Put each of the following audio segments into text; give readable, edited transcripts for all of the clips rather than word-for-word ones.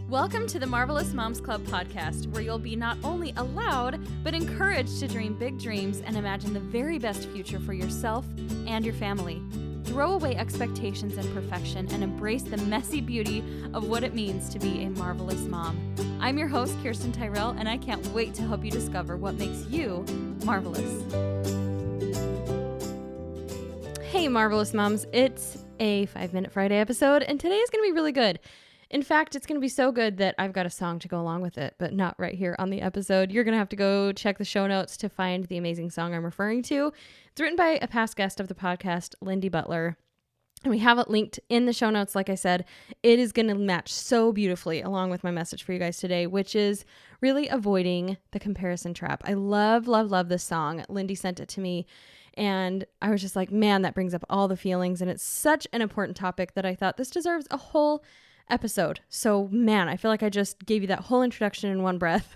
Welcome to the Marvelous Moms Club podcast, where you'll be not only allowed, but encouraged to dream big dreams and imagine the very best future for yourself and your family. Throw away expectations and perfection and embrace the messy beauty of what it means to be a marvelous mom. I'm your host, Kirsten Tyrell, and I can't wait to help you discover what makes you marvelous. Hey, Marvelous Moms. It's a 5-Minute Friday episode, and today is going to be really good. In fact, it's going to be so good that I've got a song to go along with it, but not right here on the episode. You're going to have to go check the show notes to find the amazing song I'm referring to. It's written by a past guest of the podcast, Lyndy Butler, and we have it linked in the show notes. Like I said, it is going to match so beautifully along with my message for you guys today, which is really avoiding the comparison trap. I love this song. Lyndy sent it to me, and I was just like, man, that brings up all the feelings, and it's such an important topic that I thought this deserves a whole episode. So man, I feel like I just gave you that whole introduction in one breath.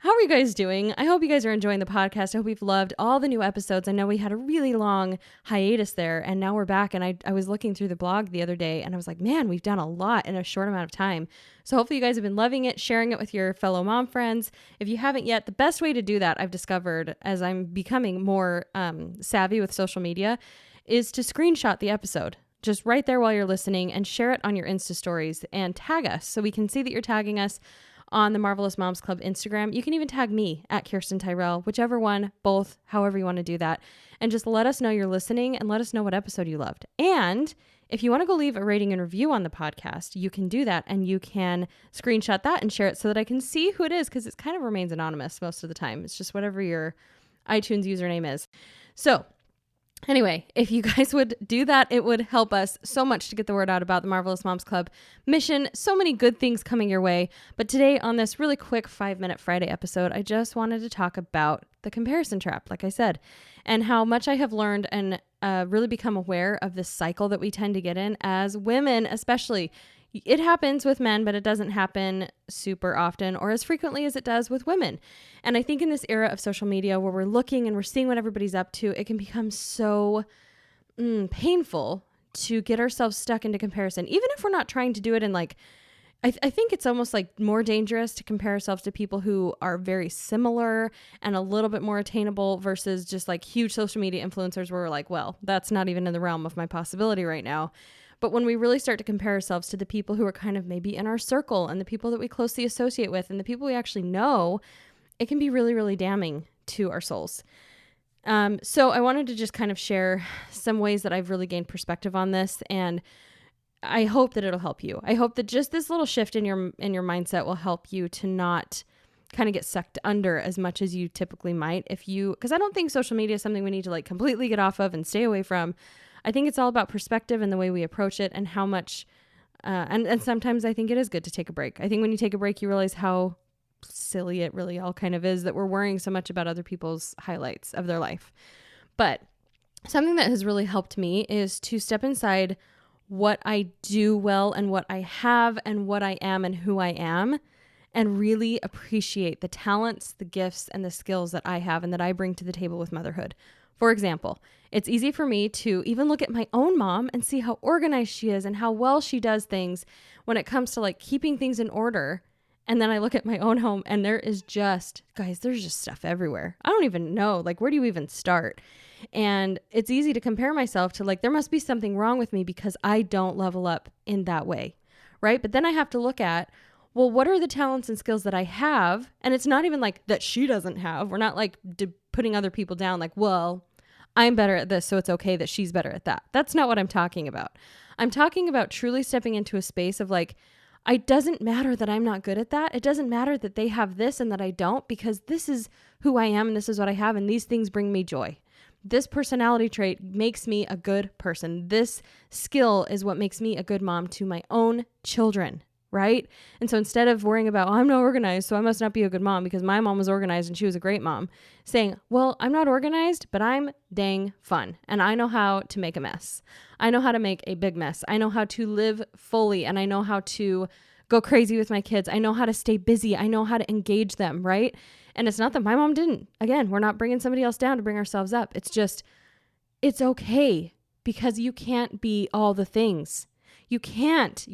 How are you guys doing? I hope you guys are enjoying the podcast. I hope you've loved all the new episodes. I know we had a really long hiatus there, and now we're back. And I was looking through the blog the other day, and I was like, man, we've done a lot in a short amount of time. So hopefully you guys have been loving it, sharing it with your fellow mom friends. If you haven't yet, the best way to do that, I've discovered as I'm becoming more savvy with social media, is to screenshot the episode just right there while you're listening and share it on your Insta stories and tag us so we can see that you're tagging us on the Marvelous Moms Club Instagram. You can even tag me at Kirsten Tyrell, whichever one, both, however you want to do that. And just let us know you're listening and let us know what episode you loved. And if you want to go leave a rating and review on the podcast, you can do that, and you can screenshot that and share it so that I can see who it is, because it kind of remains anonymous most of the time. It's just whatever your iTunes username is. So anyway, if you guys would do that, it would help us so much to get the word out about the Marvelous Moms Club mission. So many good things coming your way. But today on this really quick 5-Minute Friday episode, I just wanted to talk about the comparison trap, like I said, and how much I have learned and really become aware of this cycle that we tend to get in as women, especially. It happens with men, but it doesn't happen super often or as frequently as it does with women. And I think in this era of social media where we're looking and we're seeing what everybody's up to, it can become so painful to get ourselves stuck into comparison. Even if we're not trying to do it in I think it's almost like more dangerous to compare ourselves to people who are very similar and a little bit more attainable versus just like huge social media influencers where we're like, well, that's not even in the realm of my possibility right now. But when we really start to compare ourselves to the people who are kind of maybe in our circle and the people that we closely associate with and the people we actually know, it can be really, really damning to our souls. So I wanted to just kind of share some ways that I've really gained perspective on this, and I hope that it'll help you. I hope that just this little shift in your mindset will help you to not kind of get sucked under as much as you typically might because I don't think social media is something we need to like completely get off of and stay away from. I think it's all about perspective and the way we approach it and how much, and sometimes I think it is good to take a break. I think when you take a break, you realize how silly it really all kind of is that we're worrying so much about other people's highlights of their life. But something that has really helped me is to step inside what I do well and what I have and what I am and who I am, and really appreciate the talents, the gifts, and the skills that I have and that I bring to the table with motherhood. For example, it's easy for me to even look at my own mom and see how organized she is and how well she does things when it comes to like keeping things in order. And then I look at my own home and there's just stuff everywhere. I don't even know, like, where do you even start? And it's easy to compare myself to like, there must be something wrong with me because I don't level up in that way, right? But then I have to look at, well, what are the talents and skills that I have? And it's not even like that she doesn't have. We're not like putting other people down like, well, I'm better at this, so it's okay that she's better at that. That's not what I'm talking about. I'm talking about truly stepping into a space of like, it doesn't matter that I'm not good at that. It doesn't matter that they have this and that I don't, because this is who I am and this is what I have, and these things bring me joy. This personality trait makes me a good person. This skill is what makes me a good mom to my own children, right? And so instead of worrying about, I'm not organized, so I must not be a good mom because my mom was organized and she was a great mom, saying, well, I'm not organized, but I'm dang fun. And I know how to make a mess. I know how to make a big mess. I know how to live fully, and I know how to go crazy with my kids. I know how to stay busy. I know how to engage them, right? And it's not that my mom didn't. Again, we're not bringing somebody else down to bring ourselves up. It's just, it's okay because you can't be all the things. You can't,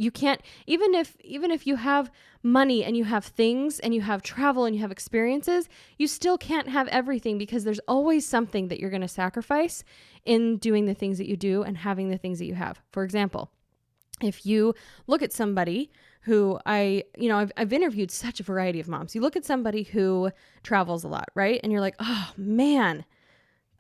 even if you have money and you have things and you have travel and you have experiences, you still can't have everything, because there's always something that you're going to sacrifice in doing the things that you do and having the things that you have. For example, if you look at somebody who I've interviewed such a variety of moms. You look at somebody who travels a lot, right? And you're like, oh man,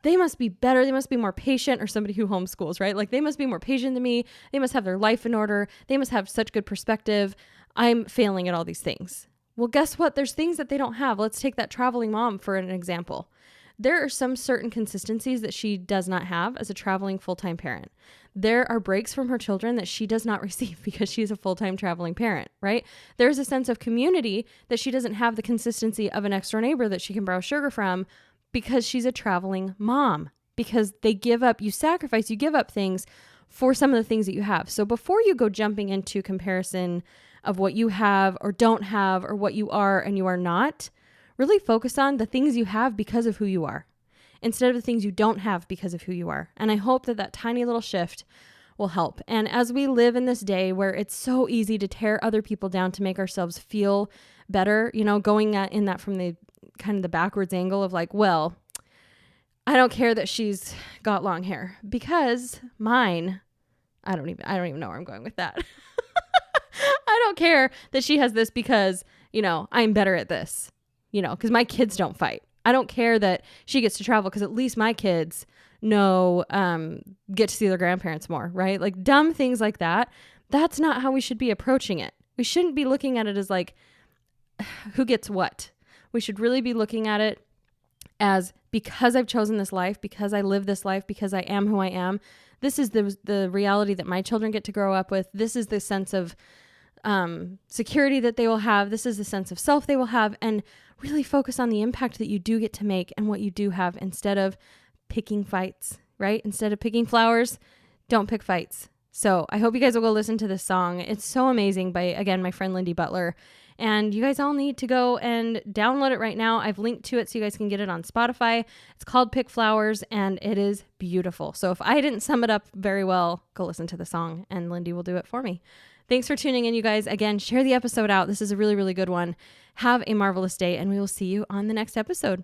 they must be better. They must be more patient. Or somebody who homeschools, right? Like, they must be more patient than me. They must have their life in order. They must have such good perspective. I'm failing at all these things. Well, guess what? There's things that they don't have. Let's take that traveling mom for an example. There are some certain consistencies that she does not have as a traveling full-time parent. There are breaks from her children that she does not receive because she's a full-time traveling parent, right? There's a sense of community that she doesn't have the consistency of an next door neighbor that she can borrow sugar from because she's a traveling mom. Because they give up, you sacrifice, you give up things for some of the things that you have. So before you go jumping into comparison of what you have or don't have or what you are and you are not, really focus on the things you have because of who you are, instead of the things you don't have because of who you are. And I hope that that tiny little shift will help. And as we live in this day where it's so easy to tear other people down to make ourselves feel better, going in that from the kind of the backwards angle of like, well, I don't care that she's got long hair because mine, I don't even know where I'm going with that. I don't care that she has this because, I'm better at this, because my kids don't fight. I don't care that she gets to travel because at least my kids get to see their grandparents more, right? Like dumb things like that. That's not how we should be approaching it. We shouldn't be looking at it as like, who gets what? We should really be looking at it as, because I've chosen this life, because I live this life, because I am who I am. This is the reality that my children get to grow up with. This is the sense of security that they will have. This is the sense of self they will have, and really focus on the impact that you do get to make and what you do have, instead of picking fights, right? Instead of picking flowers, don't pick fights. So I hope you guys will go listen to this song. It's so amazing by, again, my friend Lyndy Butler. And you guys all need to go and download it right now. I've linked to it so you guys can get it on Spotify. It's called Pick Flowers, and it is beautiful. So if I didn't sum it up very well, go listen to the song, and Lyndy will do it for me. Thanks for tuning in, you guys. Again, share the episode out. This is a really, really good one. Have a marvelous day, and we will see you on the next episode.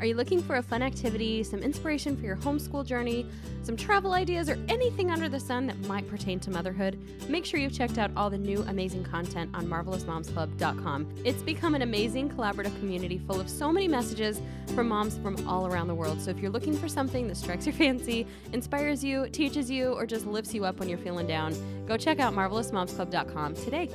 Are you looking for a fun activity, some inspiration for your homeschool journey, some travel ideas, or anything under the sun that might pertain to motherhood? Make sure you've checked out all the new amazing content on marvelousmomsclub.com. It's become an amazing collaborative community full of so many messages from moms from all around the world. So if you're looking for something that strikes your fancy, inspires you, teaches you, or just lifts you up when you're feeling down, go check out marvelousmomsclub.com today.